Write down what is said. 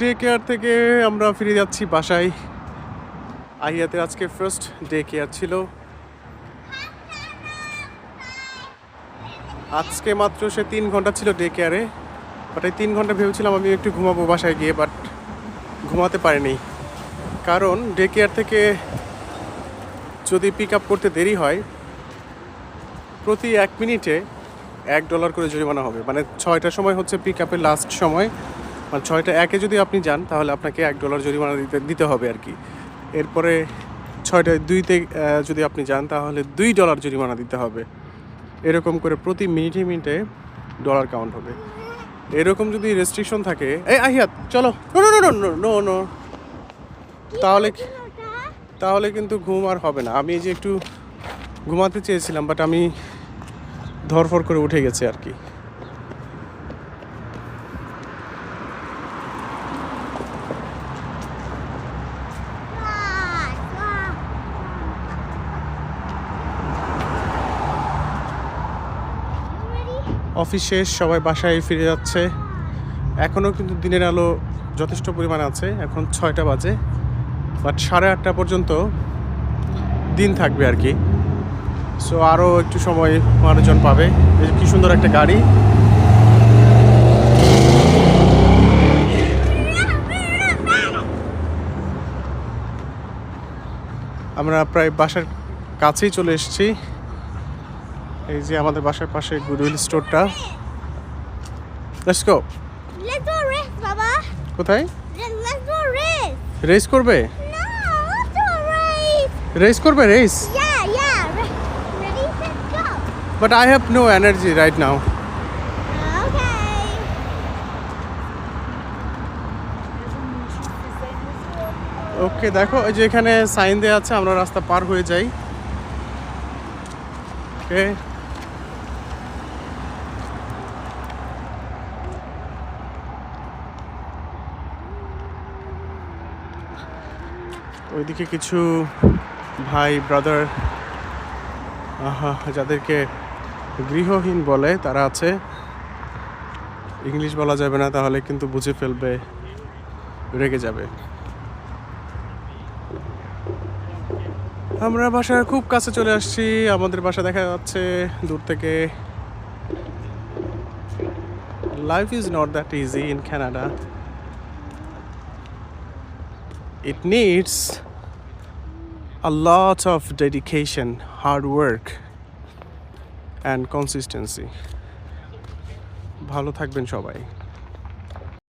Day care থেকে আমরা ফিরে যাচ্ছি বাসায়। আহিয়াতে আজকে ফার্স্ট ডে কেয়ার ছিল। আজকে মাত্র সে 3 ঘন্টা ছিল ডে কেয়ারে, বাট এই 3 ঘন্টা ভেবেছিলাম আমি একটু ঘুমাবো বাসায় গিয়ে, বাট ঘুমাতে পারিনি। কারণ ডে কেয়ার থেকে যদি পিক আপ করতে দেরি হয়, প্রতি 1 মিনিটে $1 করে জরিমানা হবে। মানে 6টার সময় হচ্ছে পিক আপের লাস্ট সময়, মানে 6টা 1-এ যদি আপনি যান তাহলে আপনাকে $1 জরিমানা দিতে হবে আর কি। এরপরে 6টা 2-তে যদি আপনি যান তাহলে $2 জরিমানা দিতে হবে। এরকম করে প্রতি মিনিটে মিনিটে ডলার কাউন্ট হবে। এরকম যদি রেস্ট্রিকশন থাকে, এই আহিয়াত চলো, no no no no no no, তাহলে কিন্তু ঘুম আর হবে না। আমি যে একটু ঘুমাতে চেয়েছিলাম, বাট আমি ধরফর করে উঠে গেছে আর কি। অফিস শেষ, সবাই বাসায় ফিরে যাচ্ছে। এখনও কিন্তু দিনের আলো যথেষ্ট পরিমাণে আছে। এখন 6টা বাজে, বাট 8:30 পর্যন্ত দিন থাকবে আর কি। সো আরও একটু সময় মানুষজন পাবে। কি সুন্দর একটা গাড়ি। আমরা প্রায় বাসার কাছেই চলে এসেছি। এই যে আমাদের বাসার পাশে গুডউইল স্টোরটা। Let's go. Let's go race, Baba. কোথায় Let's go race. রেস করবে? No, let's do a race. Race করবে? Race? Yeah. Ready, set, go. But I have no energy right now. Okay. Okay, দেখো এই যে এখানে sign দেওয়া আছে, আমরা রাস্তা পার হয়ে যাই। ওকে, ওইদিকে কিছু ভাই ব্রাদার যাদেরকে গৃহহীন বলে তারা আছে। ইংলিশ বলা যাবে না, তাহলে কিন্তু বুঝে ফেলবে, রেগে যাবে। আমরা বাসার খুব কাছে চলে আসছি। আমাদের বাসা দেখা যাচ্ছে দূর থেকে। Life is not that easy in Canada. It needs a lot of dedication, hard work and consistency. ভালো থাকবেন সবাই।